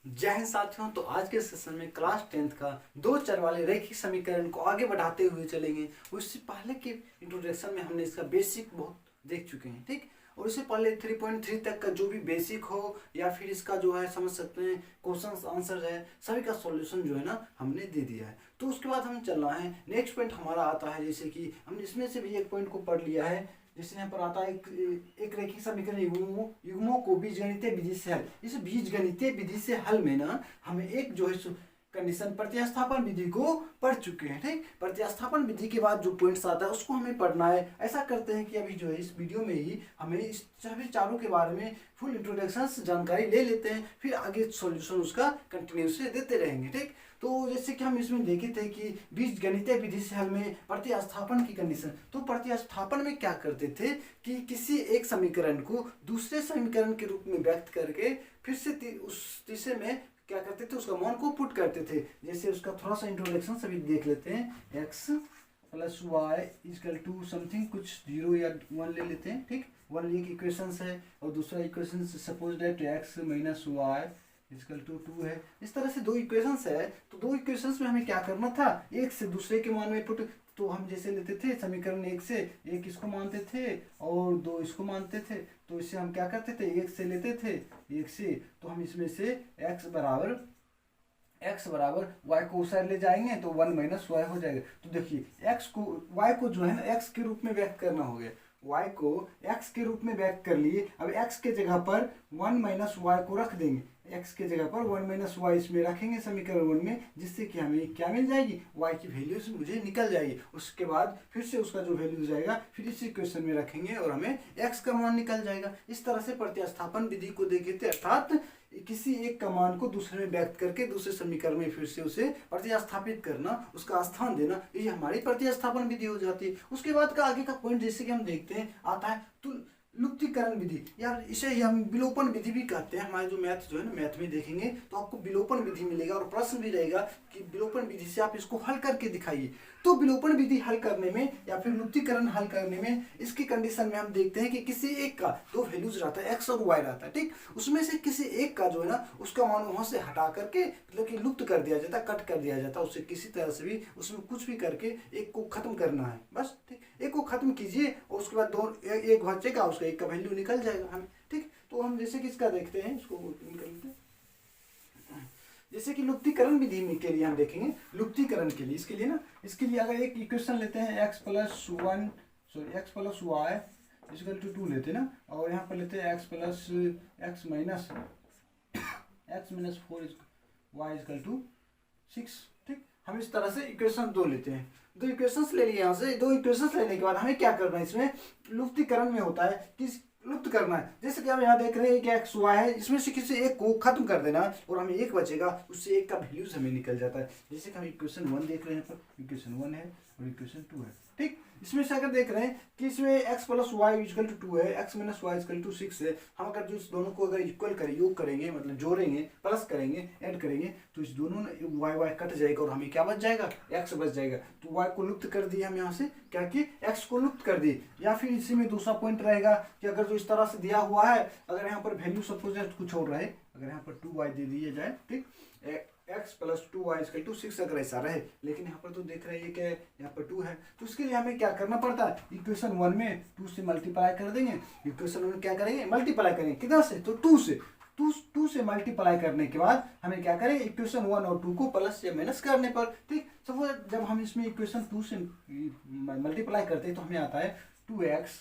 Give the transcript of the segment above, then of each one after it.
जय हिंद साथियों। तो आज के सेशन में क्लास 10th का दो चर वाले रैखिक समीकरण को आगे बढ़ाते हुए चलेंगे। उससे पहले के इंट्रोडक्शन में हमने इसका बेसिक बहुत देख चुके हैं, ठीक। और उससे पहले 3.3 तक का जो भी बेसिक हो या फिर इसका जो है समझ सकते हैं क्वेश्चन आंसर है, सभी का सॉल्यूशन जो है ना हमने दे दिया है। तो उसके बाद हम चल रहे हैं नेक्स्ट पॉइंट हमारा आता है, जैसे कि हमने इसमें से भी एक पॉइंट को पढ़ लिया है। जैसे यहाँ पर आता है एक रैखिक समीकरण युग्मों को बीजगणितीय विधि से हल। इस बीजगणितीय विधि से हल में ना हमें एक जो है कंडीशन प्रतिस्थापन विधि को पढ़ चुके हैं, ठीक। प्रतिस्थापन विधि के बाद जो पॉइंट्स आता है उसको हमें पढ़ना है। ऐसा करते हैं कि अभी जो है इस वीडियो में ही हमें इस सभी चारों के बारे में फुल इंट्रोडक्शन जानकारी ले लेते हैं, फिर आगे सॉल्यूशन उसका कंटिन्यूसली देते रहेंगे, ठीक। तो जैसे कि हम इसमें देखे थे कि बीजगणितीय विधि से हल में प्रतिस्थापन की कंडीशन, तो प्रतिस्थापन में क्या करते थे कि किसी एक समीकरण को दूसरे समीकरण के रूप में व्यक्त करके फिर से उस तीसरे में क्या करते थे, उसका मान को पुट करते थे। जैसे उसका थोड़ा सा इंट्रोडक्शन सभी देख लेते हैं। X plus y equal to something कुछ 0 या 1 ले लेते हैं, ठीक। 1 एक इक्वेशन है और दूसरा equation suppose that x minus y equal to 2 है। इस तरह से दो इक्वेशंस है। तो दो इक्वेशंस में हमें क्या करना था, एक से दूसरे के मान में पुट। तो हम जैसे लेते थे समीकरण एक से एक इसको मानते थे और दो इसको मानते थे। तो इससे हम क्या करते थे, एक से लेते थे एक से, तो हम इसमें से x बराबर y को उस साइड ले जाएंगे तो 1 माइनस वाई हो जाएगा। तो देखिए x को y को जो है ना x के रूप में व्यक्त करना हो गया, y को x के रूप में व्यक्त कर लिए। अब x के जगह पर 1 माइनस वाई को रख देंगे, x के जगह पर 1 माइनस वाई इसमें रखेंगे समीकरण 1 में, जिससे कि हमें क्या मिल जाएगी, y की वैल्यूज मुझे निकल जाएगी। उसके बाद फिर से उसका जो वैल्यू जाएगा फिर इसी क्वेश्चन में रखेंगे और हमें x का मान निकल जाएगा। इस तरह से प्रतिस्थापन विधि को देखे थे, अर्थात किसी एक का मान को दूसरे में व्यक्त करके दूसरे समीकरण में फिर से उसे प्रतिस्थापित करना, उसका स्थान देना, ये हमारी प्रतिस्थापन विधि हो जाती है। उसके बाद का आगे का पॉइंट जैसे कि हम देखते हैं आता है तो लुप्तीकरण विधि, यार इसे ही हम विलोपन विधि भी कहते हैं। हमारे जो मैथ जो है ना, मैथ में देखेंगे तो आपको विलोपन विधि मिलेगा और प्रश्न भी रहेगा कि विलोपन विधि से आप इसको हल करके दिखाइए। तो विलोपन विधि हल करने में या फिर लुप्तीकरण हल करने में इसकी कंडीशन में हम देखते हैं कि किसी एक का दो वैल्यूज रहता है, एक्स और वाई रहता है, ठीक। उसमें से किसी एक का जो है ना उसका मान वहां से हटा करके मतलब कि लुप्त कर दिया जाता है, कट कर दिया जाता है, उससे किसी तरह से भी उसमें कुछ भी करके एक को खत्म करना है, बस, ठीक। एक को खत्म कीजिए और उसके बाद दो एक बचेगा, उसका एक का वैल्यू निकल जाएगा हमें, ठीक। तो हम जैसे कि इसका देखते हैं, इसको निकल लेते हैं। जैसे कि लुप्तीकरण विधि में के लिए हम देखेंगे, लुप्तीकरण के लिए इसके लिए अगर एक इक्वेशन लेते हैं x plus y equal to 2 लेते हैं ना, और यहाँ पर लेते हैं x minus 4 y equal to 6, ठीक। हम इस तरह से इक्वेशन 2 लेते हैं। दो इक्वेशंस ले लिए यहाँ से। दो इक्वेशंस लेने के बाद हमें क्या करना है, इसमें लुप्तीकरण में होता है कि लुप्त करना है। जैसे कि हम यहाँ देख रहे हैं कि एक्स वाई है, इसमें से किसी एक को खत्म कर देना और हमें एक बचेगा, उससे एक का वैल्यूज हमें निकल जाता है। जैसे कि हम इक्वेशन 1 देख रहे हैं, पर इक्वेशन 1 है और इक्वेशन 2 है, ठीक। इसमें से अगर देख रहे हैं कि इसमें x plus y equal to 2 है, x minus y equal to 6 है। हम अगर जो इस दोनों को अगर इक्वल करें, योग करेंगे मतलब जोड़ेंगे, प्लस करेंगे, ऐड करेंगे, तो इस दोनों वाई कट जाएगा और हमें क्या बच जाएगा, x बच जाएगा। तो y को लुप्त कर दिए हम यहाँ से, क्या कि x को लुप्त कर दिए। या फिर इसी में दूसरा पॉइंट रहेगा कि अगर जो इस तरह से दिया हुआ है, अगर यहाँ पर वैल्यू सपोज कुछ और रहे, अगर यहाँ पर 2y दे दिया जाए, ठीक, x plus 2y equal to 6 अगर ऐसा रहे, लेकिन यहाँ पर तो देख रहे हैं कि यहाँ पर 2 है, तो उसके लिए हमें क्या करना पड़ता है, इक्वेशन 1 में 2 से मल्टीप्लाई कर देंगे। इक्वेशन 1 क्या करेंगे, मल्टीप्लाई करेंगे, कितना से, तो 2 से मल्टीप्लाई करने के बाद हमें क्या करें, इक्वेशन 1 और 2 को प्लस या माइनस करने पर, ठीक। सपोज जब हम इसमें इक्वेशन 2 से मल्टीप्लाई करते हैं तो हमें आता है 2x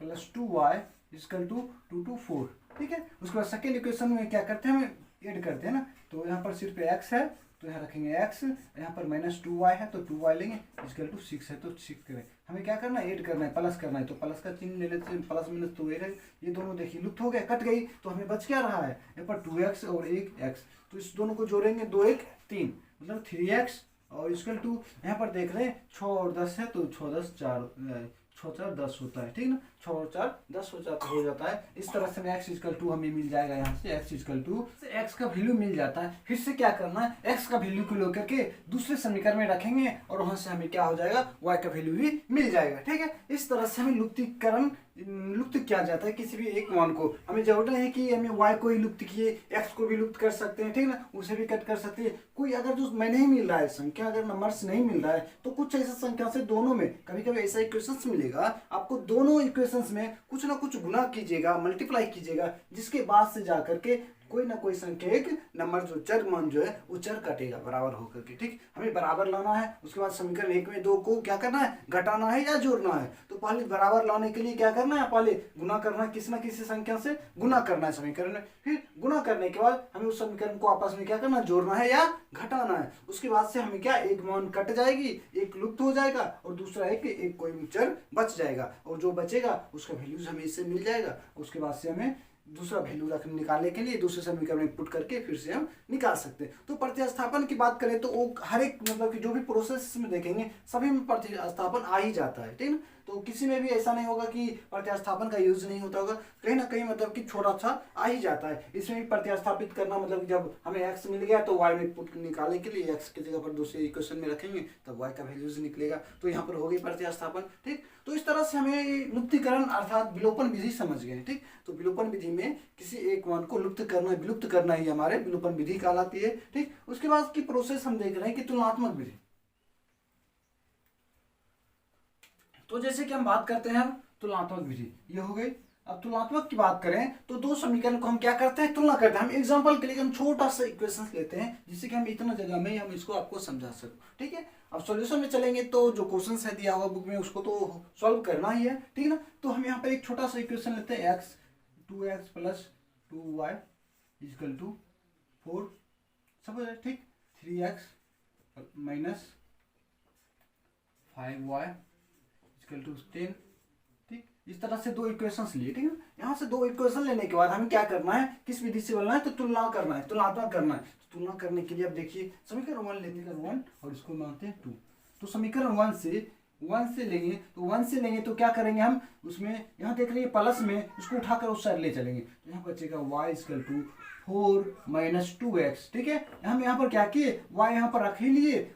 plus 2y equal to 2 to 4, ठीक है। उसके बाद सेकेंड इक्वेशन में क्या करते हैं, हमें ऐड करते हैं ना, तो यहाँ पर सिर्फ x है तो यहाँ रखेंगे x, यहाँ पर माइनस 2y है तो 2y लेंगे, इक्वल टू 6 है तो 6 करें। हमें क्या करना है, ऐड करना है, प्लस करना है, तो प्लस का चिन्ह ले लेते हैं, प्लस माइनस तो ये ये दोनों देखिए लुप्त हो गया, कट गई, तो हमें बच क्या रहा है, यहाँ पर 2x और एक x, तो इस दोनों को जोड़ेंगे, 2 1 3 मतलब 3x और इक्वल टू यहाँ पर देख रहे हैं 6 और 10 है तो 6 10 4 6 4 10 होता है, ठीक ना, 6 और 4 10 हो जाता है। इस तरह से x इक्वल टू हमें मिल जाएगा, यहाँ से x इक्वल टू x का वैल्यू मिल जाता है। फिर से क्या करना है, x का वैल्यू को लेकर के दूसरे समीकरण में रखेंगे और वहां से हमें क्या हो जाएगा, y का वैल्यू भी मिल जाएगा, ठीक है। इस तरह से हमें लुप्तीकरण लुप्त किया जाता है किसी भी एक मान को। हमें जरूरत नहीं है कि हमें y को ही लुप्त किए, x को भी लुप्त कर सकते हैं, ठीक ना, उसे भी कट कर सकते हैं। कोई अगर जो मैं नहीं मिल रहा है संख्या, अगर नंबर्स नहीं मिल रहा है तो कुछ ऐसा संख्या से दोनों में कभी कभी ऐसा इक्वेशंस मिलेगा, आपको दोनों इक्वेशंस में कुछ ना कुछ गुना कीजिएगा, मल्टीप्लाई कीजिएगा, जिसके बाद से जा करके कोई ना कोई संख्या एक नंबर जो चर मान जो है वो चर कटेगा बराबर होकर के, ठीक। हमें बराबर लाना है, उसके बाद समीकरण 1 में 2 को क्या करना है, घटाना है या जोड़ना है। तो पहले बराबर लाने के लिए क्या करना है, पहले गुना करना है, किसी ना किसी संख्या से गुना करना है समीकरण में। फिर गुना करने के बाद हमें उस समीकरण को आपस में क्या करना है, जोड़ना है या घटाना है। उसके बाद से हमें क्या, एक मान कट जाएगी, एक लुप्त हो जाएगा और दूसरा एक कोई चर बच जाएगा, और जो बचेगा उसका वैल्यूज हमें इससे मिल जाएगा। उसके बाद से हमें दूसरा वैल्यू रख निकालने के लिए दूसरे समीकरण में पुट करके फिर से हम निकाल सकते हैं। तो प्रतिस्थापन की बात करें तो वो हर एक मतलब कि जो भी प्रोसेस में देखेंगे सभी में प्रतिस्थापन आ ही जाता है, ठीक ना। तो किसी में भी ऐसा नहीं होगा कि प्रतिस्थापन का यूज नहीं होता होगा, कहीं ना कहीं मतलब कि थोड़ा सा आ ही जाता है। इसमें भी प्रतिस्थापित करना मतलब जब हमें x मिल गया तो y में पुट निकालने के लिए x की जगह पर दूसरे इक्वेशन में रखेंगे तब y का वैल्यूज निकलेगा, तो यहाँ पर हो गई प्रतिस्थापन, ठीक। तो इस तरह से हमें लुप्तीकरण अर्थात विलोपन विधि समझ गए, ठीक। तो विलोपन विधि में किसी एक मान को लुप्त करना, विलुप्त करना ही हमारे विलोपन विधि कहलाती है, ठीक। उसके बाद की प्रोसेस हम देख रहे हैं कि तुलनात्मक विधि। तो जैसे कि हम बात करते हैं अब तुलनात्मक विधि, ये हो गई। अब तुलनात्मक की बात करें तो दो समीकरण को हम क्या करते हैं, तुलना करते हैं। हम एग्जांपल के लिए हम छोटा सा इक्वेशन लेते हैं जिससे कि हम इतना जगह में हम इसको आपको समझा सकें, ठीक है। अब सॉल्यूशन में चलेंगे तो जो क्वेश्चन है दिया हुआ बुक में उसको तो सॉल्व करना ही है, ठीक ना। तो हम यहाँ पर एक छोटा सा इक्वेशन लेते हैं, x 2x plus 2y equal to 4, समझ, ठीक। 3x minus 5y equal to 10, ठीक। इस तरह से दो इक्वेशंस लिए, ठीक है। यहाँ से दो इक्वेशन लेने के बाद हमें क्या करना है, किस विधि से बोलना है, तो तुलना करना है, तुलनात्मक करना है। तो तुलना करने के लिए अब देखिए समीकरण 1 लेते हैं, 1 और इसको मानते हैं 2। तो समीकरण 1 से लेंगे तो क्या करेंगे हम, उसमें यहाँ देख रहे हैं प्लस में, उसको उठाकर उस साइड ले चलेंगे तो यहाँ बचेगा y equal to 4 minus 2x, ठीक है। हम यहाँ पर क्या किए, y यहाँ पर रख ही लिए,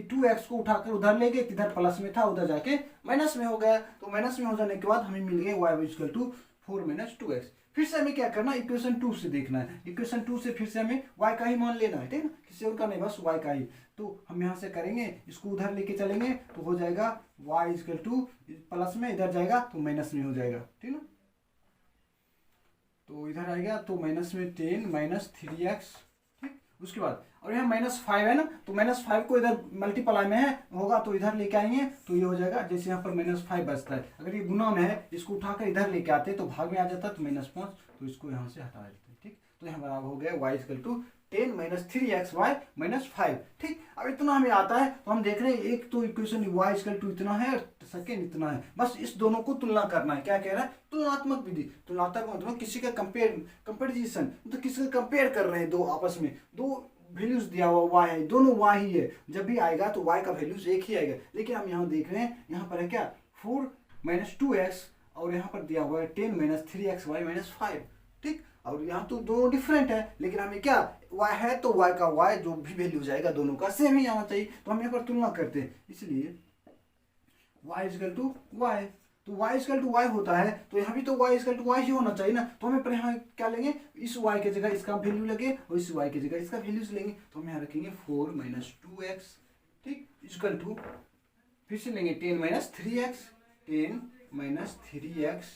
2x को उठाकर उधर ले गए, इधर प्लस में था उधर जाके माइनस में हो गया। तो माइनस में हो जाने के बाद हमें मिल गया y equal to 4 minus 2x। फिर से हमें क्या करना है, इक्वेशन 2 से देखना है, इक्वेशन 2 से फिर से हमें y का ही मान लेना है, ठीक है, किसी और का नहीं, बस y का ही। तो हम यहाँ से करेंगे, इसको उधर लेके चलेंगे तो हो जाएगा y इक्वल टू प्लस में, इधर जाएगा तो माइनस में हो जाएगा, ठीक ना। तो इधर आएगा तो माइनस में 10 माइनस 3x, ठीक। उसके बाद और यहाँ -5 है ना, तो -5 को इधर मल्टीप्लाई में है होगा तो इधर लेके आएंगे तो ये हो जाएगा, जैसे यहाँ पर -5 बचता है, अगर ये गुना में है इसको उठाकर इधर लेके आते तो भाग में आ जाता तो -5, तो इसको यहाँ से हटा देते हैं, ठीक। तो यहाँ बराबर हो गया y equal to 10 minus 3xy minus 5, ठीक। अब इतना हमें आता है तो हम देख रहे हैं एक तो इक्वेशन y इक्वल टू इतना है और सेकेंड इतना है, बस इस दोनों को तुलना करना है। क्या कह रहा है, तुलनात्मक विधि। तुलनात्मक मतलब किसी का कंपेरिजन, तो किसी का कंपेयर कर रहे हैं दो आपस में, दो वैल्यूज दिया हुआ y है, दोनों y ही है, जब भी आएगा तो y का वैल्यूज एक ही आएगा। लेकिन हम यहाँ देख रहे हैं, यहाँ पर है क्या 4 माइनस 2x और यहाँ पर दिया हुआ है 10 माइनस 3xy माइनस 5, ठीक। और यहाँ तो दोनों डिफरेंट है, लेकिन हमें क्या y है तो y का y जो भी वैल्यू जाएगा दोनों का सेम ही आना चाहिए, तो हम यहाँ पर तुलना करते हैं, इसलिए y इक्वल टू y। तो y इक्वल टू y होता है तो यहाँ भी तो y इक्वल टू y ही होना चाहिए ना। तो हमें पर यहाँ क्या लेंगे, इस y के जगह इसका वैल्यू लगे और इस y के जगह इसका वैल्यूज लेंगे, तो हम यहाँ रखेंगे 4 माइनस 2x, ठीक, इक्वल टू फिर से लेंगे 10 minus 3x, 10 minus 3x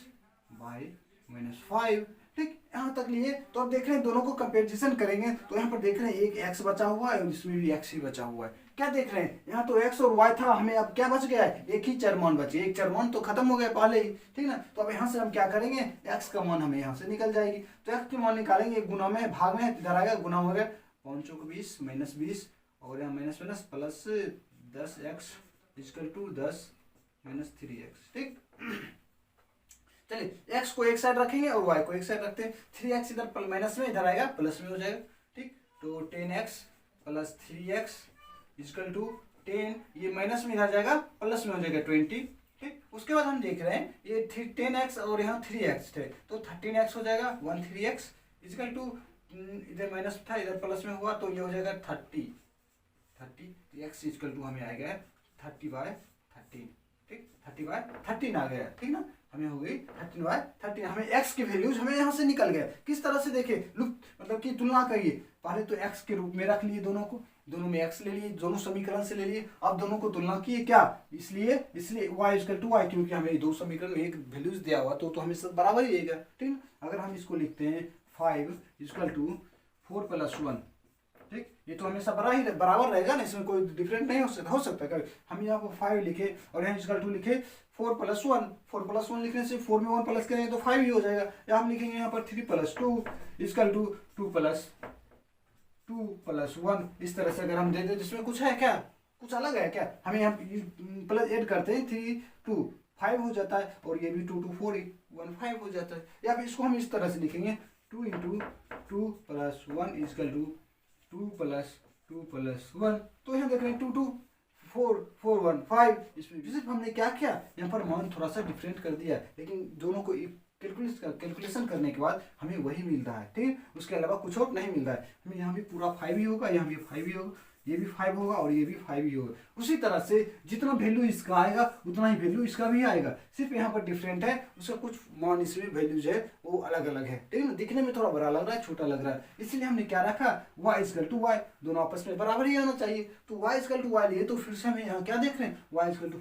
by minus 5, ठीक। यहाँ तक लिए तो अब देख रहे हैं दोनों को कंपेरिजन करेंगे तो यहाँ पर देख रहे हैं एक x बचा हुआ है और इसमें भी x ही बचा हुआ है। क्या देख रहे हैं, यहाँ तो x और y था, हमें अब क्या बच गया है, एक ही चर मान बचे, एक चर मान तो खत्म हो गया पहले ही, ठीक ना। तो अब यहाँ से हम क्या करेंगे, x का मान हमें यहाँ से निकल जाएगी, तो x के मान निकालेंगे, गुना में भाग में इधर आएगा, गुना हो गया 5 को 20 माइनस 20 और यहाँ minus minus plus 10x equal to 10 minus 3x, ठीक। चलिए x को एक साइड रखेंगे और y को एक साइड रखते हैं, 3x इधर माइनस में इधर आएगा प्लस में हो जाएगा, ठीक। तो 10x plus 3x equal to 10, ये माइनस में इधर जाएगा प्लस में हो जाएगा 20, ठीक। उसके बाद हम देख रहे हैं ये 10x और यहाँ 3x थे तो 13x हो जाएगा 13x इक्वल टू, इधर माइनस था इधर प्लस में हुआ तो ये हो जाएगा 30 x इक्वल टू हमें आ गया 30/13, ठीक, 30/13 आ गया, ठीक ना। हमें हो गई 13y13। हमें x की वैल्यूज हमें यहाँ से निकल गया। किस तरह से देखे मतलब कि तुलना करिए, पहले तो x के रूप में रख लिए दोनों को, दोनों में x ले लिए, दोनों समीकरण से ले लिए, अब दोनों को तुलना किए क्या, इसलिए y इक्वल टू y, क्योंकि हमें दो समीकरण में एक वैल्यूज दिया हुआ तो हमें सब बराबर ही रहेगा। ठीक है, अगर हम इसको लिखते हैं 5 इक्वल टू 4 + 1, ठीक, ये तो हमेशा बराबर रहेगा ना, इसमें कोई डिफरेंट नहीं हो सकता कभी। हम यहाँ पर 5 लिखे और यहाँ इक्वल टू लिखे 4 + 1, 4 + 1 लिखने से 4 में 1 प्लस करेंगे तो 5 ही हो जाएगा। या हम लिखेंगे यहाँ पर 3 + 2 इक्वल टू 2 + 1। इस तरह से अगर हम दे दें जिसमें कुछ है क्या, कुछ अलग है क्या, हमें यहाँ प्लस ऐड करते हैं 3 2 5 हो जाता है, और ये भी 2 2 4 1 5 हो जाता है। या फिर इसको हम इस तरह से लिखेंगे 2 × 2 + 1 इक्वल टू 2 + 2 + 1। तो यहाँ देख रहे हैं 2 2 4 4 1 5। इसमें सिर्फ हमने क्या किया, यहाँ पर मान थोड़ा सा डिफरेंट कर दिया, लेकिन दोनों को कैलकुलेशन करने के बाद हमें वही मिल रहा है। ठीक, उसके अलावा कुछ और नहीं मिल रहा है। हमें यहाँ भी पूरा 5 ही होगा, यहाँ भी 5 ही होगा, ये भी 5 होगा और ये भी 5 ही होगा। उसी तरह से जितना वैल्यू इसका आएगा उतना ही वैल्यू इसका भी आएगा, सिर्फ यहाँ पर डिफरेंट है, उसका कुछ मान इसमें वैल्यूज है वो अलग अलग है। ठीक है ना, दिखने में थोड़ा बड़ा लग रहा है, छोटा लग रहा है, इसलिए हमने क्या रखा, y = y, दोनों आपस में बराबर ही आना चाहिए। तो y = y लिए तो फिर से हमें यहाँ क्या देख रहे हैं, y = 4 -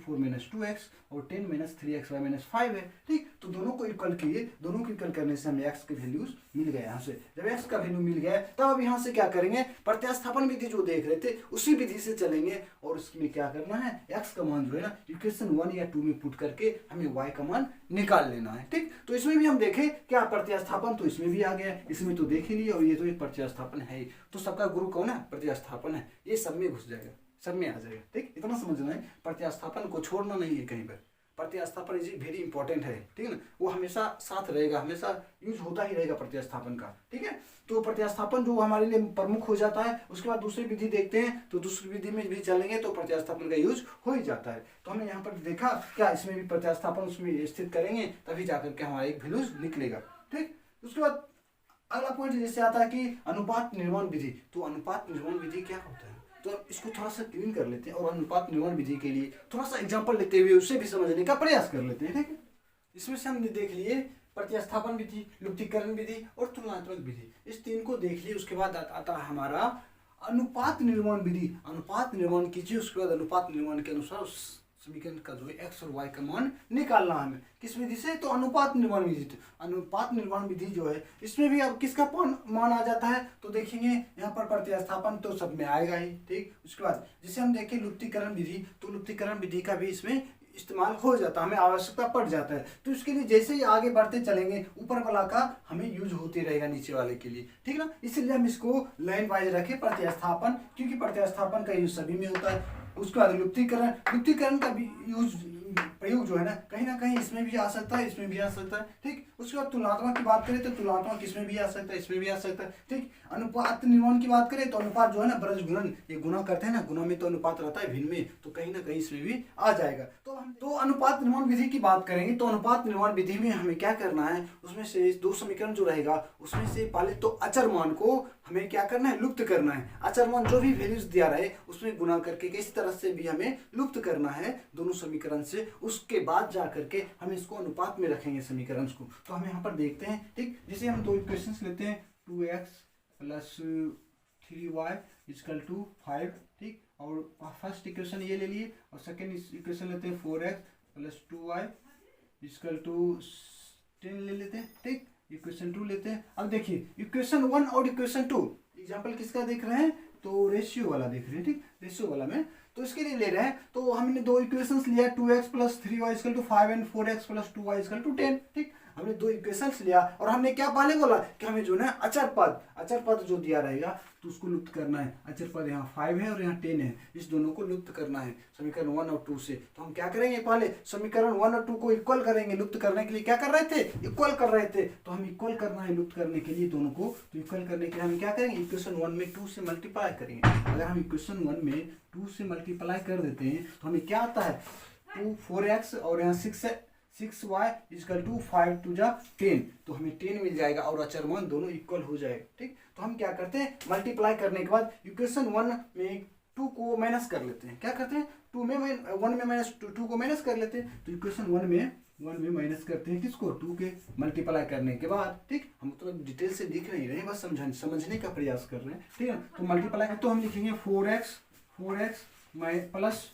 2x और 10 - 3xy - 5 है। ठीक, तो दोनों को इक्वल किए, दोनों को इक्वल करने से हमें x के वैल्यूज मिल गए। यहाँ से जब x का वैल्यू मिल गया तब अब यहाँ से क्या करेंगे, प्रत्यास्थापन विधि जो देख रहे थे उसी विधि से चलेंगे, और उसमें क्या करना है, x का मान जो है ना इक्वेशन 1 या 2 में पुट करके हमें y का मान निकाल लेना है। ठीक, तो इसमें भी हम देखें क्या प्रत्यास्थापन, तो इसमें भी आ गया, इसमें तो देख ही लिया, और ये तो एक प्रत्यास्थापन है ही, तो सबका गुरु कौन है, प्रत्यास्थापन है, ये सब में घुस जाएगा, सब में आ जाएगा। ठीक, इतना समझना है, प्रत्यास्थापन को छोड़ना नहीं है कहीं पर, प्रत्यास्थापन इज वेरी इंपॉर्टेंट है। ठीक है ना, वो हमेशा साथ रहेगा, हमेशा यूज होता ही रहेगा प्रत्यास्थापन का। ठीक है, तो प्रत्यास्थापन जो हमारे लिए प्रमुख हो जाता है, उसके बाद दूसरी विधि देखते हैं, तो दूसरी विधि में भी चलेंगे तो प्रत्यास्थापन का यूज हो ही जाता है। तो हमने यहाँ पर देखा क्या, इसमें भी प्रत्यास्थापन उसमें स्थित करेंगे तभी जाकर के हमारा एक वैल्यूज निकलेगा। ठीक, उसके बाद अगला पॉइंट जैसे आता है कि अनुपात निर्माण विधि। तो अनुपात निर्माण विधि क्या होता है, तो इसको थोड़ा सा क्लीन कर लेते हैं, और अनुपात निर्माण विधि के लिए थोड़ा सा एग्जांपल लेते हुए उसे भी समझने का प्रयास कर लेते हैं। ठीक है, इसमें से हमने देख लिए प्रत्यास्थापन विधि, लुप्तीकरण विधि और तुलनात्मक विधि, इस तीन को देख लिए। उसके बाद आता है हमारा अनुपात निर्माण विधि। अनुपात निर्माण कीजिए, उसके बाद अनुपात निर्माण के अनुसार उस समीकरण का जो है x और y का मान निकालना है हमें, किस विधि से, तो अनुपात निर्माण विधि। अनुपात निर्माण विधि जो है इसमें भी अब किसका मान आ जाता है, तो देखेंगे यहाँ पर प्रत्यास्थापन तो सब में आएगा ही। ठीक, उसके बाद जैसे हम देखें लुप्तीकरण विधि, तो लुप्तीकरण विधि का भी इसमें इस्तेमाल हो जाता है, हमें आवश्यकता पड़ जाता है। तो इसके लिए जैसे ही आगे बढ़ते चलेंगे ऊपर वाला का हमें यूज होते रहेगा नीचे वाले के लिए। ठीक ना, इसीलिए हम इसको लाइन वाइज रखें प्रत्यास्थापन, क्योंकि प्रत्यास्थापन का यूज सभी में होता है। उसके बाद लुप्तीकरण का भी यूज प्रयोग जो है ना कहीं इसमें भी आ सकता है, इसमें भी आ सकता है। ठीक, उसके बाद तुलनात्मक की बात करें तो तुलनात्मक इसमें भी आ सकता है, इसमें भी आ सकता है। ठीक, अनुपात निर्माण की बात करें तो अनुपात जो है ना ब्रज गुणन, ये गुना करते हैं ना, गुना में तो अनुपात रहता है, भिन्न में तो कहीं ना कहीं इसमें भी आ जाएगा। तो हम अनुपात निर्माण विधि की बात करेंगे तो अनुपात निर्माण विधि में हमें क्या करना है, उसमें से दो समीकरण जो रहेगा उसमें से पहले तो अचर मान को हमें क्या करना है, लुप्त करना है। अचर मान जो भी वैल्यूज दिया रहे उसमें गुना करके किसी तरह से भी हमें लुप्त करना है दोनों समीकरण से। उसके बाद जा करके हम इसको अनुपात में रखेंगे समीकरण को। तो हम यहाँ पर देखते हैं। ठीक, जैसे हम दो इक्वेशंस लेते हैं 2x + 3y = 5। ठीक, और फर्स्ट इक्वेशन ये ले लिए और सेकेंड इक्वेशन लेते हैं 4x + 2y = 10 ले लेते हैं। ठीक, इक्वेशन 2 लेते हैं। अब देखिए इक्वेशन 1 और इक्वेशन 2 एग्जाम्पल किसका देख रहे हैं, तो रेशियो वाला देख रहे हैं। ठीक, रेशियो वाला में तो इसके लिए ले रहे हैं, तो हमने दो इक्वेशंस लिया 2x + 3y = 5 and 4x + 2y = 10। ठीक, हमने दो इक्वेशंस लिया और हमने क्या पहले बोला कि हमें जो है अचर पद जो दिया रहेगा तो उसको लुप्त करना है। अचर पद यहाँ 5 है और यहाँ 10 है, इस दोनों को लुप्त करना है समीकरण 1 और 2 से। तो हम क्या करेंगे, पहले समीकरण 1 और 2 को इक्वल करेंगे। लुप्त करने के लिए क्या कर रहे थे, इक्वल कर रहे थे, तो हम इक्वल करना है लुप्त करने के लिए दोनों को। तो इक्वल करने के लिए हम क्या करेंगे, इक्वेशन 1 में 2 से मल्टीप्लाई करेंगे। अगर हम इक्वेशन 1 में 2 से मल्टीप्लाई कर देते हैं तो हमें क्या आता है, 4x और यहाँ 6y = 5 × 2 = 10, तो हमें 10 मिल जाएगा और अचर मान दोनों इक्वल हो जाएगा। ठीक, तो हम क्या करते हैं, मल्टीप्लाई करने के बाद इक्वेशन 1 में 2 को माइनस कर लेते हैं। क्या करते हैं, 1 में -2 को माइनस कर लेते हैं। तो इक्वेशन 1 में 1 में माइनस करते हैं किसको, 2 के मल्टीप्लाई करने के बाद, ठीक। हम तो डिटेल से दिख नहीं रहे हैं, बस समझने का प्रयास कर रहे हैं, ठीक है। तो मल्टीप्लाई तो हम लिखेंगे 4x प्लस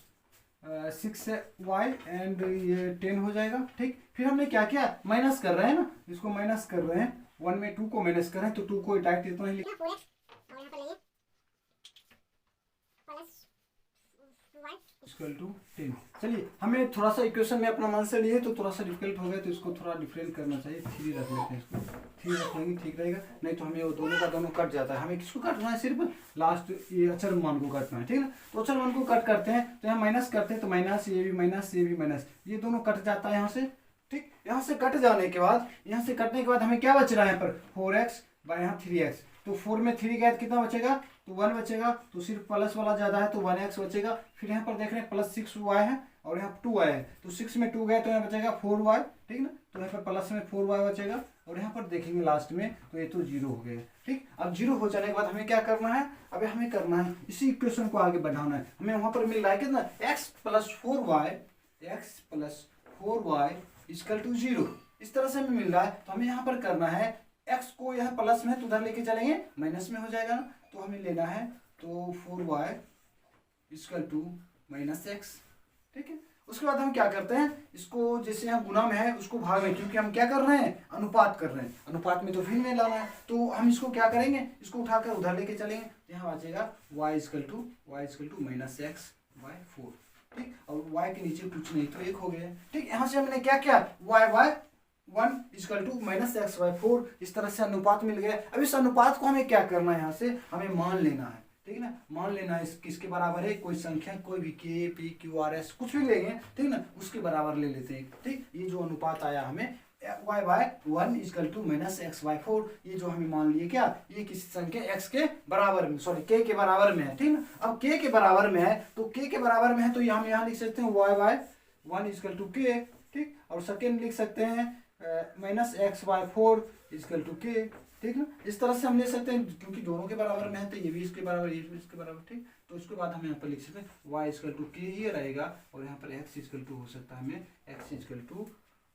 6y एंड ये 10 हो जाएगा, ठीक। फिर हमने क्या किया, माइनस कर रहे हैं ना, इसको माइनस कर रहे हैं, 1 में 2 को माइनस कर रहे हैं, तो 2 को डायरेक्ट इतना ही इक्वल टू 10। चलिए, हमें थोड़ा सा इक्वेशन में अपना मान से लिए तो थोड़ा सा डिफिकल्ट हो गया, तो इसको थोड़ा डिफरेंट करना चाहिए, 3 रख लेते हैं, इसको 3 रख लेंगे, ठीक रहेगा। नहीं तो हमें वो दोनों का दोनों कट जाता है, हमें किसको काटना है, सिर्फ लास्ट ये अचर मान को काटना है, ठीक है। तो अचर मान को कट करते हैं, तो यहाँ माइनस करते हैं, तो माइनस, ये भी माइनस, ये भी माइनस, ये दोनों कट जाता है यहाँ से, ठीक। यहाँ से कट जाने के बाद, यहाँ से कटने के बाद हमें क्या बच रहा है यहाँ पर, 4x बाय यहाँ 3x, तो 4 में 3 गया कितना बचेगा, तो 1 बचेगा, तो सिर्फ प्लस वाला ज्यादा है तो 1x बचेगा। फिर यहाँ पर देख रहे हैं प्लस 6y है और यहाँ 2y है, तो 6 में 2 गए तो यहाँ बचेगा 4y, ठीक ना। तो यहाँ पर प्लस में 4y बचेगा और यहाँ पर देखेंगे लास्ट में तो ये तो 0 हो गया, ठीक। अब 0 हो जाने के बाद हमें क्या करना है, अब हमें करना है इसी इक्वेशन को आगे बढ़ाना है। हमें वहां पर मिल रहा है कितना, x plus 4y equal to 0, इस तरह से हमें मिल रहा है। तो हमें यहाँ पर करना है, x को यहाँ प्लस में तो उधर लेके चलेंगे माइनस में हो जाएगा ना, तो हमें लेना है तो 4y equal to minus x, ठीक है। उसके बाद हम क्या करते हैं, इसको जैसे यहाँ गुना में है उसको भाग में, क्योंकि हम क्या कर रहे हैं, अनुपात कर रहे हैं, अनुपात में तो फिर में लाना है, तो हम इसको क्या करेंगे, इसको उठाकर उधर लेके चलेंगे, यहाँ बचेगा y equal to minus x by 4, ठीक। और y के नीचे कुछ नहीं तो 1 हो गया, ठीक। यहाँ से हमने क्या किया, y 1 equal to minus x by 4, इस तरह से अनुपात मिल गया। अब इस अनुपात को हमें क्या करना है, यहाँ से हमें मान लेना है, ठीक है ना। मान लेना है किसके बराबर है, कोई संख्या, कोई भी के पी क्यू आर एस कुछ भी लेंगे, ठीक ना, उसके बराबर ले लेते हैं, ठीक। ये जो अनुपात आया हमें y by 1 equal to minus x by 4, ये जो हमें मान लिए क्या, ये किसी संख्या x के बराबर में, सॉरी k के बराबर में है, ठीक ना। अब k के बराबर में है, तो k के बराबर में है तो हम यहाँ लिख सकते हैं y by 1 equal to k, ठीक। और सेकेंड लिख सकते हैं minus x by 4 equal to k, ठीक ना। इस तरह से हम ले सकते हैं, क्योंकि दोनों के बराबर में है तो ये भी इसके बराबर, ये भी इसके बराबर, ठीक। तो उसके बाद हम यहाँ पर लिख सकते हैं y इक्वल टू k ही रहेगा, और यहाँ पर x इक्वल टू हो सकता है हमें x equal to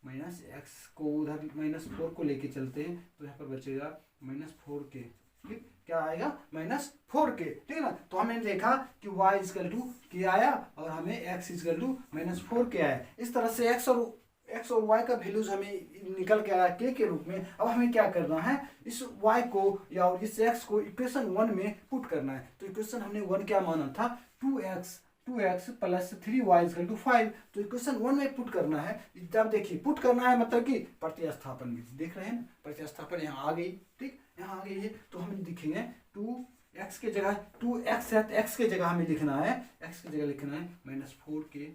minus x को उधर माइनस 4 को लेके चलते हैं, तो यहाँ पर बचेगा माइनस 4k, ठीक। क्या आएगा, माइनस 4k, ठीक है ना। तो हमने देखा कि y इक्वल टू k आया और हमें x equal to minus 4k आया। इस तरह से x और y का वैल्यूज हमें निकल के आया k के रूप में। अब हमें क्या करना है, इस y को या इस x को इक्वेशन 1 में पुट करना है। तो इक्वेशन हमने 1 क्या माना था, 2x plus 3y equal to 5, तो इक्वेशन 1 में पुट करना है। जब देखिए पुट करना है मतलब कि प्रतिस्थापन विधि, देख रहे हैं प्रतिस्थापन यहाँ आ गई, ठीक, यहाँ आ गई है। तो हम लिखेंगे 2x के जगह 2x है, x के जगह हमें लिखना है, x की जगह लिखना है माइनस 4k,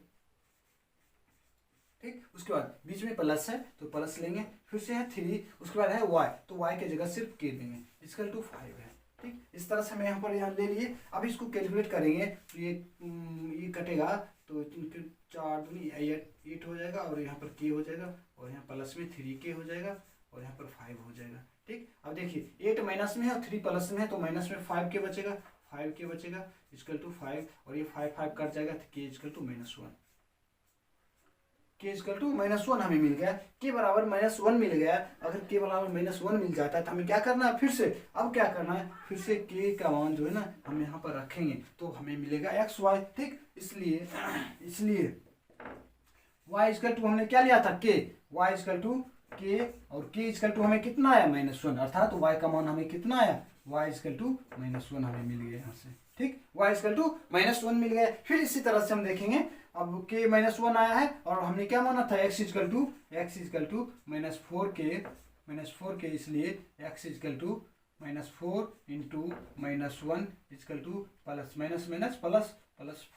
ठीक। उसके बाद बीच में प्लस है तो प्लस लेंगे, फिर से है 3, उसके बाद है y, तो y के जगह सिर्फ k देंगे, इक्वल टू 5 है, ठीक। इस तरह से हमें यहाँ पर यहाँ ले लिए। अब इसको कैलकुलेट करेंगे तो ये कटेगा तो 4 दूनी 8 हो जाएगा, और यहाँ पर k हो जाएगा, और यहाँ प्लस में 3k हो जाएगा, और यहाँ पर 5 हो जाएगा, ठीक। अब देखिए 8 माइनस में है और 3 प्लस में है, तो माइनस में 5k बचेगा, 5k बचेगा इक्वल टू 5, और ये 5 कट जाएगा तो k equal to minus 1, k equal to minus 1 हमें मिल गया, k बराबर माइनस 1 मिल गया। अगर k बराबर माइनस 1 मिल जाता है तो हमें क्या करना है, फिर से अब क्या करना है, फिर से k का मान जो है ना हम यहाँ पर रखेंगे, तो हमें मिलेगा xy, ठीक। इसलिए y इक्वल टू हमने क्या लिया था, k, y equal to k, और k इक्वल टू हमें कितना आया, माइनस 1, अर्थात y का मान हमें कितना आया, y इक्वल टू माइनस 1 हमें मिल गया यहाँ से, ठीक। y इक्वल टू माइनस 1 मिल गया। फिर इसी तरह से हम देखेंगे, अब k माइनस 1 आया है और हमने क्या माना था, x equal to minus 4k, इसलिए x equal to minus 4 into minus 1 equal to plus minus minus plus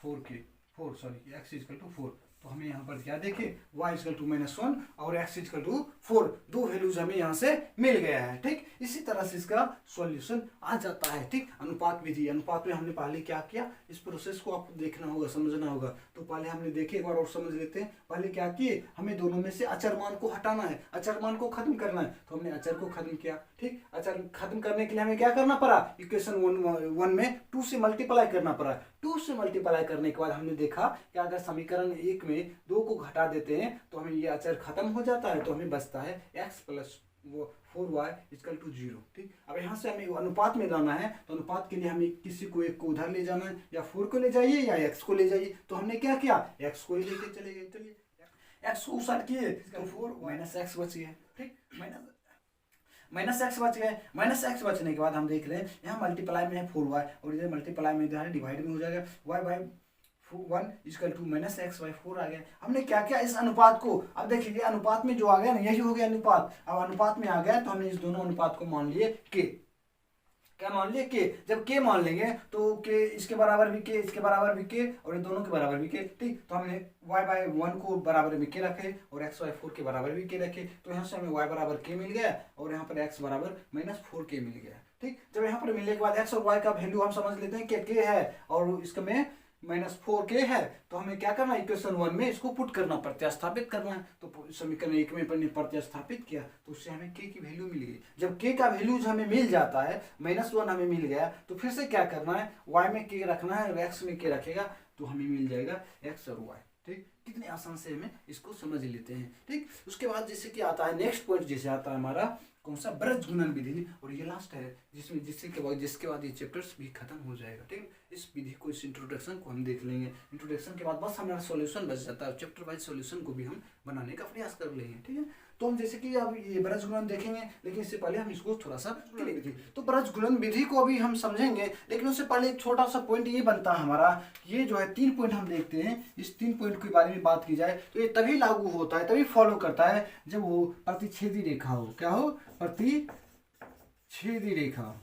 4 sorry x equal to 4। तो हमें यहाँ पर क्या देखे, y इक्वल टू माइनस 1 और x इक्वल टू 4, दो वैल्यूज हमें यहाँ से मिल गया है, ठीक। इसी तरह से इसका सॉल्यूशन आ जाता है, ठीक। अनुपात विधि, अनुपात में हमने पहले क्या किया, इस प्रोसेस को आपको देखना होगा, समझना होगा। तो पहले हमने देखे, एक बार और समझ लेते हैं। पहले क्या किए, हमें दोनों में से अचर मान को हटाना है, अचर मान को खत्म करना है, तो हमने अचर को खत्म किया, ठीक, अचर खत्म करने के लिए हमें क्या करना पड़ा, इक्वेशन वन में 2 से मल्टीप्लाई करना पड़ा। 2 से मल्टीप्लाई करने के बाद हमने देखा कि अगर समीकरण 1 में 2 को घटा देते हैं तो हमें ये अचर खत्म हो जाता है, तो हमें बचता है x प्लस वो 4y इक्वल टू 0। ठीक, अब यहाँ से हमें अनुपात में लाना है, तो अनुपात के लिए हमें किसी को एक को उधर ले जाना है, या 4 को ले जाइए या x को ले जाइए। तो हमने क्या किया, x को ही लेके चले गए। चलिए x को उसाट किए तो 4 माइनस एक्स बच गया। ठीक, माइनस एक्स बच गए। माइनस एक्स बचने के बाद हम देख रहे हैं यहाँ मल्टीप्लाई में है 4y और इधर मल्टीप्लाई में इधर डिवाइड में हो जाएगा y by 1 equal to minus x by 4 आ गया। हमने क्या किया, इस अनुपात को, अब देखिए अनुपात में जो आ गया ना यही हो गया अनुपात। अब अनुपात में आ गया तो हमने इस दोनों अनुपात को मान लिए के। क्या मान लिए, के। जब के मान लेंगे तो के इसके बराबर भी के, इसके बराबर भी के और ये दोनों के बराबर भी के। ठीक, तो हमने y बाई 1 को बराबर में के रखे और x बाई 4 के बराबर भी के रखे, तो यहाँ से हमें y बराबर के मिल गया और यहाँ पर x बराबर माइनस 4 के मिल गया। ठीक, जब यहाँ पर मिलने के बाद x और y का वैल्यू हम समझ लेते हैं कि के है और इसका में -4 के है, तो हमें क्या करना है, इक्वेशन 1 में इसको पुट करना, प्रतिस्थापित करना है। तो समीकरण 1 में प्रतिस्थापित किया तो उससे हमें के की वैल्यू मिल गई। जब के का वैल्यू हमें मिल जाता है, -1 हमें मिल गया, तो फिर से क्या करना है, y में के रखना है और x में के रखेगा तो हमें मिल जाएगा x और y। ठीक, कितने आसान से हमें इसको समझ लेते हैं। ठीक, उसके बाद जैसे कि आता है नेक्स्ट पॉइंट, जैसे आता है हमारा कौन सा, ब्रज गुणन विधि, और ये लास्ट है जिसमें जिसके बाद ये चैप्टर्स भी खत्म हो जाएगा। ठीक, इस विधि को, इस इंट्रोडक्शन को हम देख लेंगे। इंट्रोडक्शन के बाद बस हमारा सॉल्यूशन बच जाता है, चैप्टर वाइज सॉल्यूशन को भी हम बनाने का प्रयास कर लेंगे। ठीक है, तो हम जैसे कि अब ये ब्रज गुणन देखेंगे, लेकिन इससे पहले हम इसको थोड़ा सा विधि, तो ब्रज गुणन विधि को अभी हम समझेंगे, लेकिन उससे पहले एक छोटा सा पॉइंट ये बनता है हमारा, ये जो है 3 पॉइंट हम देखते हैं, इस 3 पॉइंट के बारे में बात की जाए तो ये तभी लागू होता है, तभी फॉलो करता है जब वो प्रतिच्छेदी रेखा हो। क्या हो, प्रतिच्छेदी रेखा।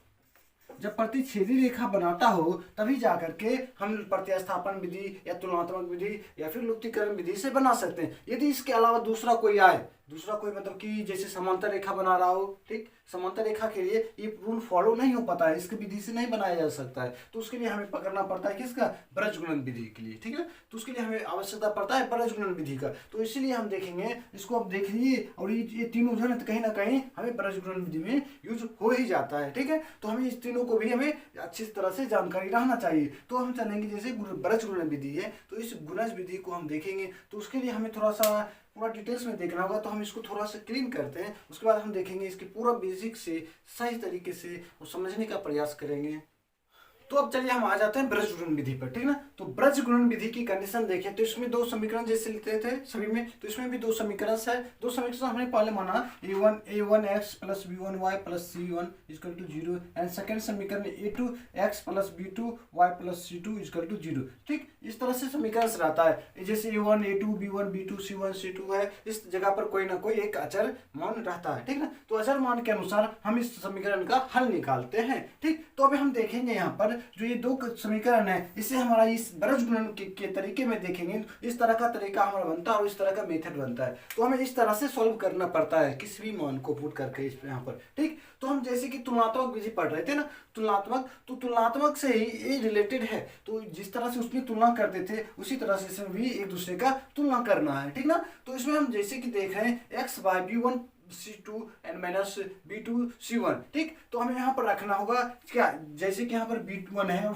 जब प्रतिच्छेदी रेखा बनाता हो तभी जाकर के हम प्रतिस्थापन विधि या तुलनात्मक विधि या फिर लुप्तीकरण विधि से बना सकते हैं। यदि इसके अलावा दूसरा कोई आए, दूसरा कोई मतलब कि जैसे समांतर रेखा बना रहा हो, ठीक, समांतर रेखा के लिए ये रूल फॉलो नहीं हो पाता है, इसकी विधि से नहीं बनाया जा सकता है, तो उसके लिए हमें पकड़ना पड़ता है किसका, ब्रज गुणन विधि के लिए। ठीक है, तो उसके लिए हमें आवश्यकता पड़ता है ब्रज गुणन विधि का, तो इसीलिए हम देखेंगे इसको। अब देख लीजिए, और ये तीनों जो है कहीं ना कहीं हमें ब्रज गुणन विधि में यूज हो ही जाता है। ठीक है, तो हमें इस तीनों को भी हमें अच्छी तरह से जानकारी रहना चाहिए। तो हम चलेंगे, जैसे ब्रज गुणन विधि है तो इस गुणज विधि को हम देखेंगे, तो उसके लिए हमें थोड़ा सा पूरा डिटेल्स में देखना होगा, तो हम इसको थोड़ा सा क्लीन करते हैं। उसके बाद हम देखेंगे इसके पूरा बेसिक से सही तरीके से वो समझने का प्रयास करेंगे। तो अब चलिए हम आ जाते हैं ब्रज गुणन विधि पर। ठीक ना, तो ब्रज गुणन विधि की कंडीशन देखें तो इसमें 2 समीकरण जैसे लेते थे सभी में, तो इसमें भी 2 समीकरण है। 2 समीकरण हमने पहले माना a1x plus b1y plus c1 equal to 0 and second समीकरण a2x plus b2y plus c2 equal to 0। ठीक, इस तरह से समीकरण से रहता है, जैसे a1 a2 b1 b2 c1 c2 है, इस जगह पर कोई ना कोई एक अचर मान रहता है। ठीक ना, तो अचर मान के अनुसार हम इस समीकरण का हल निकालते हैं। ठीक, तो अभी हम देखेंगे यहाँ पर जो ये 2 समीकरण है, इसे हमारा इस ब्रज गुणन के तरीके में देखेंगे, इस तरह का तरीका हमारा बनता है और इस तरह का मेथड बनता है। तो हमें इस तरह से सॉल्व करना पड़ता है किसी भी मान को पुट करके इस यहाँ पर। ठीक, तो हम जैसे कि तुलनात्मक विधि पढ़ रहे थे ना, तुलनात्मक, तो तुलनात्मक से ही ये रिलेटेड है, तो जिस तरह से उसमें तुलना करते थे उसी तरह से इसमें भी एक दूसरे का तुलना करना है। ठीक ना, तो इसमें हम जैसे कि देख रहे हैं x bye b1 c2 and minus b2 c1। ठीक, तो हमें यहाँ पर रखना होगा क्या, जैसे कि यहाँ पर b1 है और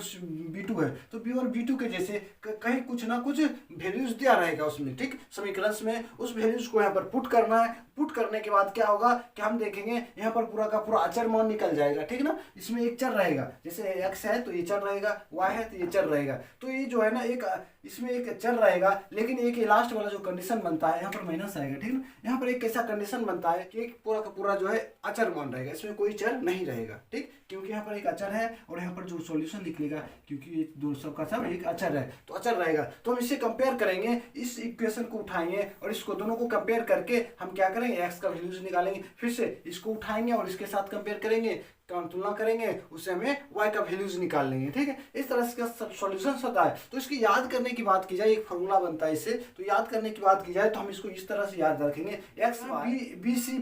b2 है, तो b1 b2 के जैसे कहीं कुछ ना कुछ वैल्यूज दिया रहेगा उसमें। ठीक, समीकरण में उस वैल्यूज को यहाँ पर पुट करना है। पुट करने के बाद क्या होगा कि हम देखेंगे यहाँ पर पूरा का पूरा अचर मान निकल जाएगा। ठीक ना, इसमें एक चर रहेगा, जैसे x है तो ये चर रहेगा, y है तो ये चर रहेगा, तो ये जो है ना एक इसमें एक चर रहेगा, लेकिन एक लास्ट वाला जो कंडीशन बनता है यहाँ पर माइनस आएगा। ठीक ना, यहाँ पर एक ऐसा कंडीशन बनता है कि एक पूरा का पूरा जो है अचर मान रहेगा, इसमें कोई चर नहीं रहेगा। ठीक, क्योंकि यहाँ पर एक अचर है और यहाँ पर जो सॉल्यूशन निकलेगा, क्योंकि ये दो सबका सब एक अचर है तो अचर रहेगा। तो हम इससे कंपेयर करेंगे, इस इक्वेशन को उठाएंगे और इसको दोनों को कंपेयर करके हम क्या करेंगे, x का वैल्यूज निकालेंगे, फिर से इसको उठाएंगे और इसके साथ कंपेयर करेंगे, तुलना करेंगे, उससे हमें y का वैल्यूज निकाल लेंगे। ठीक है, इस तरह से सॉल्यूशन होता है। तो इसकी याद करने की बात की जाए, एक फॉर्मूला बनता है इससे, तो याद करने की बात की जाए तो हम इसको इस तरह से याद रखेंगे, x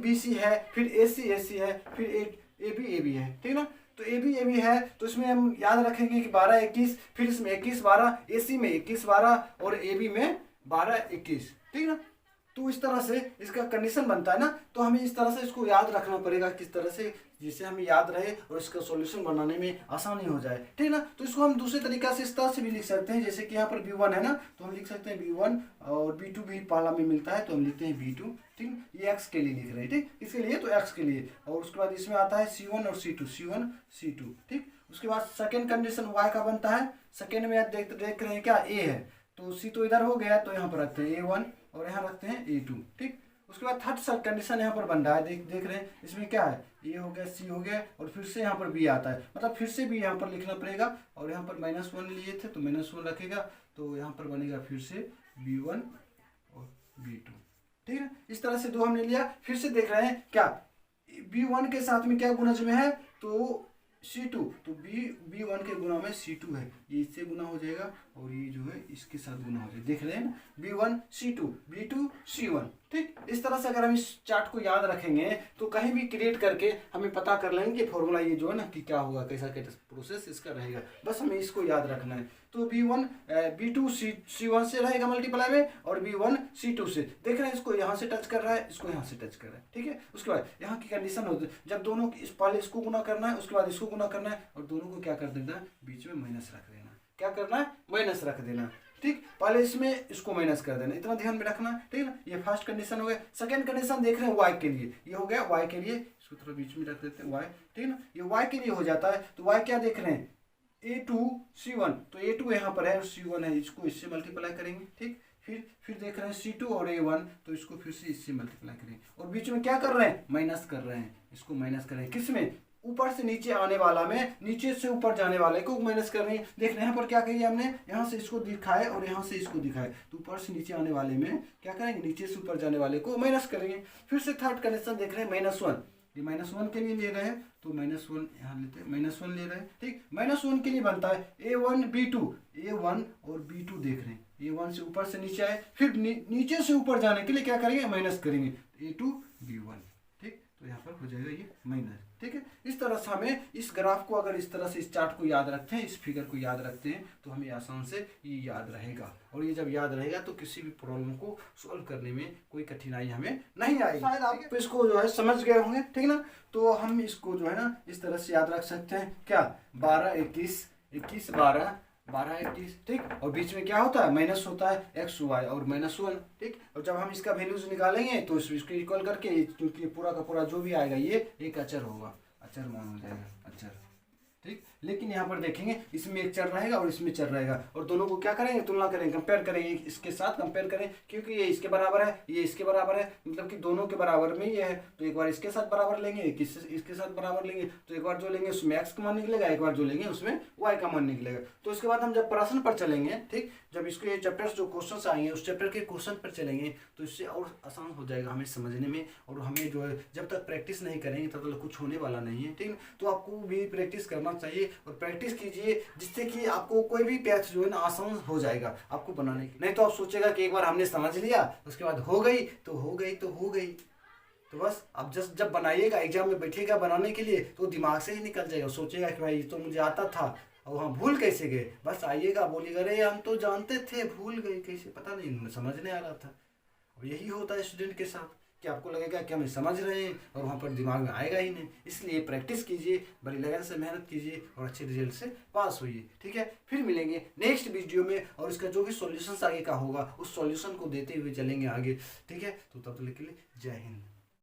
bc है, फिर ac है, फिर ab है। ठीक ना, तो ab है तो इसमें हम याद रखेंगे कि 12 21, फिर इसमें 21 12, ac में 21 12 और ab में 12 21। ठीक ना, तो इस तरह से इसका कंडीशन बनता है ना, तो हमें इस तरह से इसको याद रखना पड़ेगा किस तरह से, जिससे हमें याद रहे और इसका सॉल्यूशन बनाने में आसानी हो जाए, ठीक ना। तो इसको हम दूसरे तरीका से इस तरह से भी लिख सकते हैं, जैसे कि यहाँ पर B1 है ना, तो हम लिख सकते हैं B1 और B2 भी पहला में मिलता है तो हम लिखते हैं B2, ठीक। ये x के लिए लिख रहे हैं, ठीक, इसके लिए तो x के लिए, और उसके बाद इसमें आता है C1 और C2, C1 C2, ठीक। उसके बाद सेकेंड कंडीशन y का बनता है, सेकेंड में देख रहे हैं क्या A है, तो C तो इधर हो गया, तो यहाँ पर रखते हैं A1 और यहाँ रखते हैं A2, ठीक। उसके बाद थर्ड कंडीशन यहाँ पर बन रहा है, देख रहे हैं इसमें क्या है, A हो गया, C हो गया, और फिर से यहाँ पर B आता है, मतलब फिर से भी यहाँ पर लिखना पड़ेगा, और यहाँ पर -1 लिए थे तो -1 रखेगा, तो यहाँ पर बनेगा फिर से B1 और B2, ठीक है। इस तरह से दो हमने लिया। फिर से देख रहे हैं क्या B1 के साथ में क्या गुणज में है, तो C2, तो B1 के गुना में C2 है, ये इससे गुना हो जाएगा और ये जो है इसके साथ गुना हो जाएगा, देख रहे हैं ना, B1 C2 B2 C1, ठीक। इस तरह से अगर हम इस चार्ट को याद रखेंगे तो कहीं भी क्रिएट करके हमें पता कर लेंगे कि फॉर्मूला ये जो है ना कि क्या होगा, कैसा प्रोसेस इसका रहेगा, बस हमें इसको याद रखना है। तो B1 B2 C1 से रहेगा मल्टीप्लाई में, और B1 C2 से, देख रहे हैं इसको यहाँ से टच कर रहा है, इसको यहाँ से टच कर रहा है, ठीक है। उसके बाद यहाँ की कंडीशन होती है, जब दोनों पहले इसको गुना करना है, उसके बाद इसको गुना करना है, और दोनों को क्या कर देना है, बीच में माइनस रख देना, क्या करना है, माइनस रख देना, ठीक। पहले इसमें इसको माइनस कर देना, इतना ध्यान में रखना, ठीक है ना। ये फर्स्ट कंडीशन हो गया। सेकंड कंडीशन देख रहे हैं y के लिए, ये हो गया y के लिए, इसको थोड़ा बीच में रख देते हैं y, ठीक है ना। ये y के लिए हो जाता है, तो y क्या देख रहे हैं, A2 C1, तो A2 यहाँ पर है और C1 है, इसको इससे मल्टीप्लाई करेंगे, ठीक। फिर देख रहे हैं C2 और A1, तो इसको फिर से इससे मल्टीप्लाई करेंगे, और बीच में क्या कर रहे हैं, माइनस कर रहे हैं, इसको माइनस कर रहे हैं, किसमें, ऊपर से नीचे आने वाला में, नीचे से ऊपर जाने वाले को माइनस कर रहे हैं। देख रहे हैं यहाँ पर क्या किया हमने, यहाँ से इसको दिखाए और यहाँ से इसको दिखाए, तो ऊपर से नीचे आने वाले में क्या करेंगे, नीचे से ऊपर जाने वाले को माइनस करेंगे। फिर से थर्ड कंडीशन देख रहे हैं -1, ये -1 के लिए ले रहे हैं, तो -1 यहाँ लेते हैं, -1 ले रहे हैं, ठीक। -1 के लिए बनता है A1 B2, A1 और B2 देख रहे हैं, A1 से ऊपर से नीचे आए, फिर नीचे से ऊपर जाने के लिए क्या करेंगे, माइनस करेंगे, A2 B1, ठीक। तो यहाँ पर हो जाएगा ये माइनस, ठीक है। इस तरह से हमें इस ग्राफ को, अगर इस तरह से इस चार्ट को याद रखते हैं, इस फिगर को याद रखते हैं, तो हमें आसान से ये याद रहेगा, और ये जब याद रहेगा तो किसी भी प्रॉब्लम को सॉल्व करने में कोई कठिनाई हमें नहीं आएगी। शायद आप इसको जो है समझ गए होंगे, ठीक ना। तो हम इसको जो है ना इस तरह से याद रख सकते हैं, क्या 12 21 21 12 12 21, ठीक। और बीच में क्या होता है, माइनस होता है x y और -1, ठीक। और जब हम इसका वैल्यूज निकालेंगे तो इसको इक्वल करके, क्योंकि पूरा का पूरा जो भी आएगा ये एक अचर होगा, अचर मान हो जाएगा, अचर, ठीक। लेकिन यहाँ पर देखेंगे इसमें एक चर रहेगा और इसमें चर रहेगा, और दोनों को क्या करेंगे, तुलना करेंगे, कंपेयर करेंगे, इसके साथ कंपेयर करें, क्योंकि ये इसके बराबर है, ये इसके बराबर है, मतलब कि दोनों के बराबर में ये है, तो एक बार इसके साथ बराबर लेंगे, इसके साथ बराबर लेंगे, तो एक बार जो लेंगे उसमें x का मान निकलेगा, एक बार जो लेंगे उसमें y का मान निकलेगा। तो इसके बाद हम जब प्रश्न पर चलेंगे, ठीक, जब इसके ये चैप्टर्स जो क्वेश्चन आएंगे उस चैप्टर के क्वेश्चन पर चलेंगे, तो इससे और आसान हो जाएगा हमें समझने में, और हमें जो है जब तक प्रैक्टिस नहीं करेंगे तब तक कुछ होने वाला नहीं है, ठीक। तो आपको भी प्रैक्टिस करना चाहिए और प्रैक्टिस कीजिए, जिससे कि आपको कोई भी पैथ जो है ना आसान हो जाएगा आपको बनाने की। नहीं तो आप सोचेगा कि एक बार हमने समझ लिया उसके बाद हो गई तो हो गई तो हो गई, तो बस अब जब बनाइएगा, एग्जाम में बैठेगा बनाने के लिए, तो दिमाग से ही निकल जाएगा, सोचेगा कि भाई तो मुझे आता था और हाँ भूल कैसे गए, बस आइएगा बोलिएगा अरे हम तो जानते थे भूल गए कैसे, पता नहीं समझ नहीं आ रहा था। अब यही होता है स्टूडेंट के साथ कि आपको लगेगा कि हम समझ रहे हैं और वहाँ पर दिमाग में आएगा ही नहीं। इसलिए प्रैक्टिस कीजिए, बड़ी लगन से मेहनत कीजिए और अच्छे रिजल्ट से पास होइए, ठीक है। फिर मिलेंगे नेक्स्ट वीडियो में, और इसका जो भी सॉल्यूशंस आगे का होगा उस सॉल्यूशन को देते हुए चलेंगे आगे, ठीक है। तो तब तक के लिए जय हिंद।